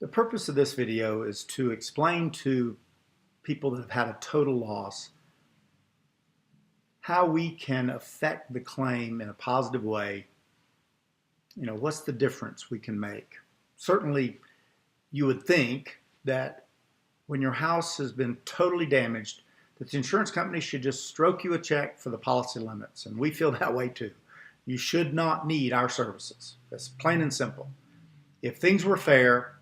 The purpose of this video is to explain to people that have had a total loss how we can affect the claim in a positive way. What's the difference we can make? Certainly, you would think that when your house has been totally damaged, that the insurance company should just stroke you a check for the policy limits. And we feel that way too. You should not need our services. That's plain and simple. If things were fair,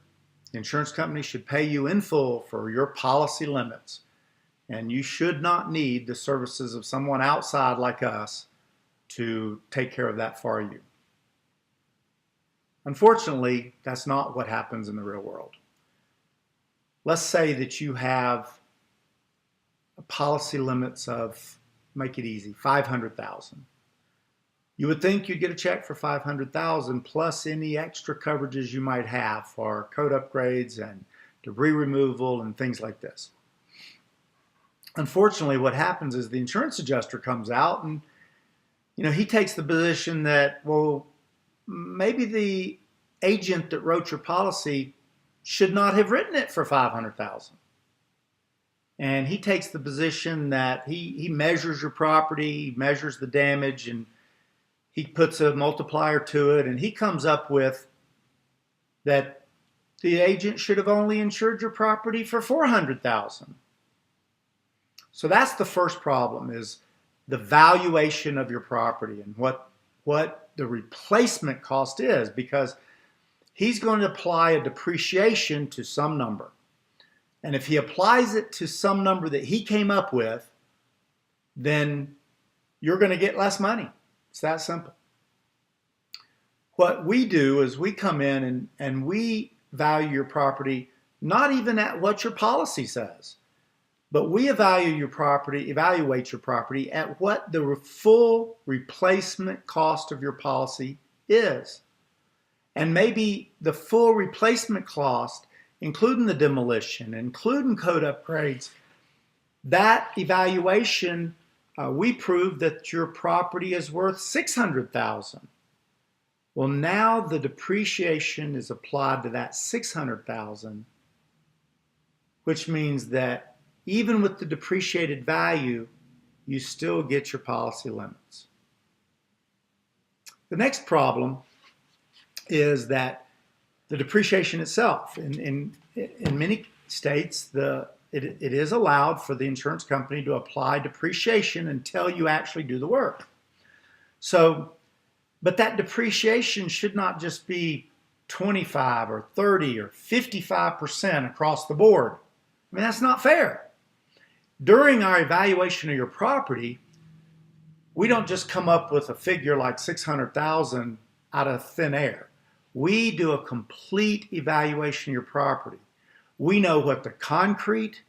the insurance company should pay you in full for your policy limits. And you should not need the services of someone outside like us to take care of that for you. Unfortunately, that's not what happens in the real world. Let's say that you have policy limits of, make it easy, $500,000. You would think you'd get a check for $500,000 plus any extra coverages you might have for code upgrades and debris removal and things like this. Unfortunately, what happens is the insurance adjuster comes out and he takes the position that, well, maybe the agent that wrote your policy should not have written it for $500,000. And he takes the position that he measures your property, he measures the damage, and he puts a multiplier to it, and he comes up with that the agent should have only insured your property for $400,000. So that's the first problem, is the valuation of your property and what the replacement cost is, because he's going to apply a depreciation to some number. And if he applies it to some number that he came up with, then you're going to get less money. It's that simple. What we do is we come in and we value your property not even at what your policy says, but we evaluate your property at what the full replacement cost of your policy is. And maybe the full replacement cost, including the demolition, including code upgrades, that evaluation, we proved that your property is worth $600,000. Well, now the depreciation is applied to that $600,000, which means that even with the depreciated value, you still get your policy limits. The next problem is that the depreciation itself, in many states, it is allowed for the insurance company to apply depreciation until you actually do the work. But that depreciation should not just be 25 or 30 or 55% across the board. I mean, that's not fair. During our evaluation of your property, we don't just come up with a figure like $600,000 out of thin air. We do a complete evaluation of your property. We know what the concrete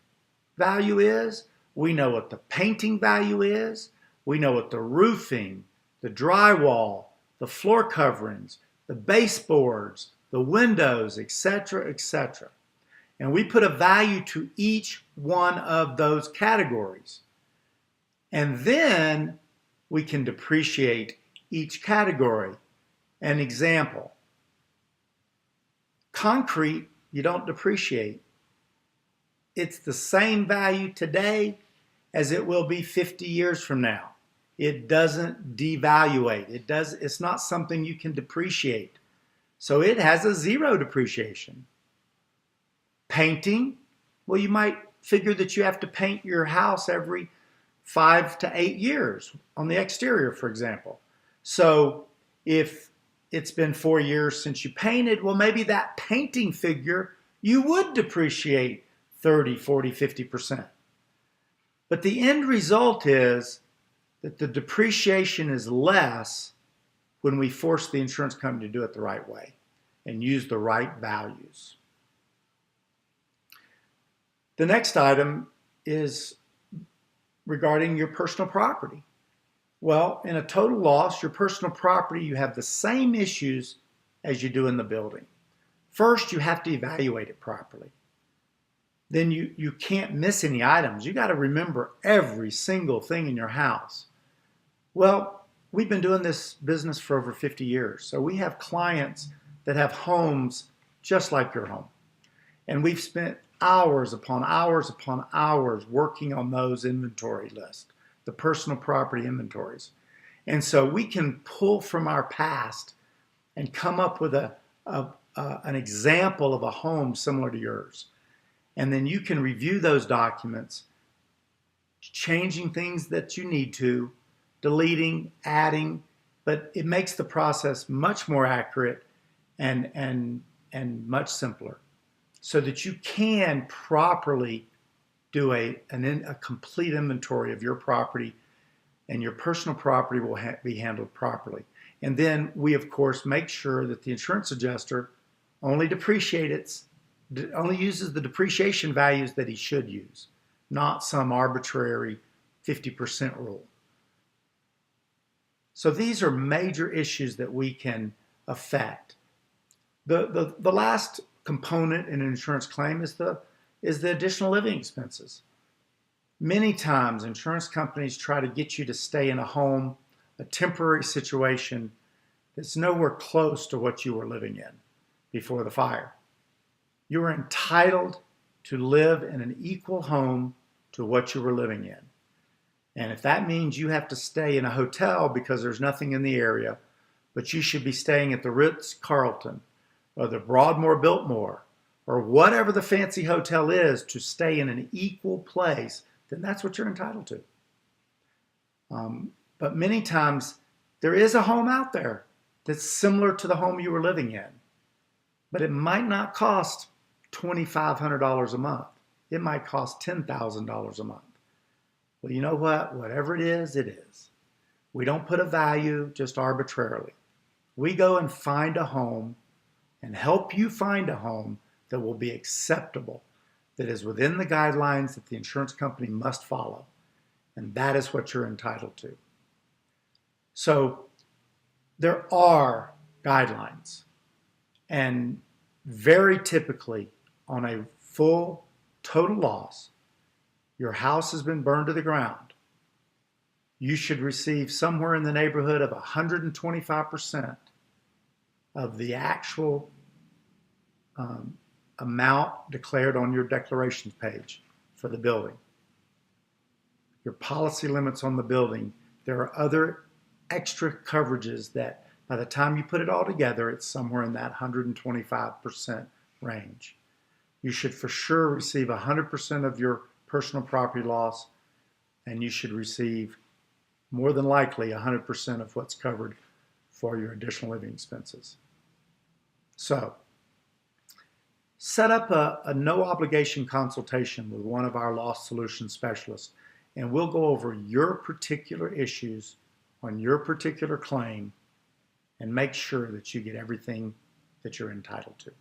value is. We know what the painting value is. We know what the roofing, the drywall, the floor coverings, the baseboards, the windows, etc., etc. And we put a value to each one of those categories. And then we can depreciate each category. An example. Concrete, you don't depreciate. It's the same value today as it will be 50 years from now. It doesn't devaluate. It's not something you can depreciate. So it has a zero depreciation. Painting, well, you might figure that you have to paint your house every 5 to 8 years on the exterior, for example. So if it's been 4 years since you painted, well, maybe that painting figure, you would depreciate 30, 40, 50%. But the end result is that the depreciation is less when we force the insurance company to do it the right way and use the right values. The next item is regarding your personal property. Well, in a total loss, your personal property, you have the same issues as you do in the building. First, you have to evaluate it properly. Then you can't miss any items. You got to remember every single thing in your house. Well, we've been doing this business for over 50 years. So we have clients that have homes just like your home. And we've spent hours upon hours upon hours working on those inventory lists, the personal property inventories. And so we can pull from our past and come up with an example of a home similar to yours. And then you can review those documents, changing things that you need to, deleting, adding, but it makes the process much more accurate and much simpler so that you can properly do a complete inventory of your property, and your personal property will be handled properly. And then we, of course, make sure that the insurance adjuster only uses the depreciation values that he should use, not some arbitrary 50% rule. So these are major issues that we can affect. The last component in an insurance claim is the additional living expenses. Many times insurance companies try to get you to stay in a home, a temporary situation that's nowhere close to what you were living in before the fire. You are entitled to live in an equal home to what you were living in. And if that means you have to stay in a hotel because there's nothing in the area, but you should be staying at the Ritz-Carlton or the Broadmoor Biltmore or whatever the fancy hotel is to stay in an equal place, then that's what you're entitled to. But many times there is a home out there that's similar to the home you were living in, but it might not cost $2,500 a month. It might cost $10,000 a month. Well, you know what? Whatever it is, it is. We don't put a value just arbitrarily. We go and find a home and help you find a home that will be acceptable, that is within the guidelines that the insurance company must follow. And that is what you're entitled to. So there are guidelines. And very typically on a full total loss, your house has been burned to the ground, you should receive somewhere in the neighborhood of 125% of the actual amount declared on your declarations page for the building. Your policy limits on the building, there are other extra coverages that by the time you put it all together, it's somewhere in that 125% range. You should for sure receive 100% of your personal property loss, and you should receive more than likely 100% of what's covered for your additional living expenses. So, set up a no obligation consultation with one of our loss solution specialists, and we'll go over your particular issues on your particular claim and make sure that you get everything that you're entitled to.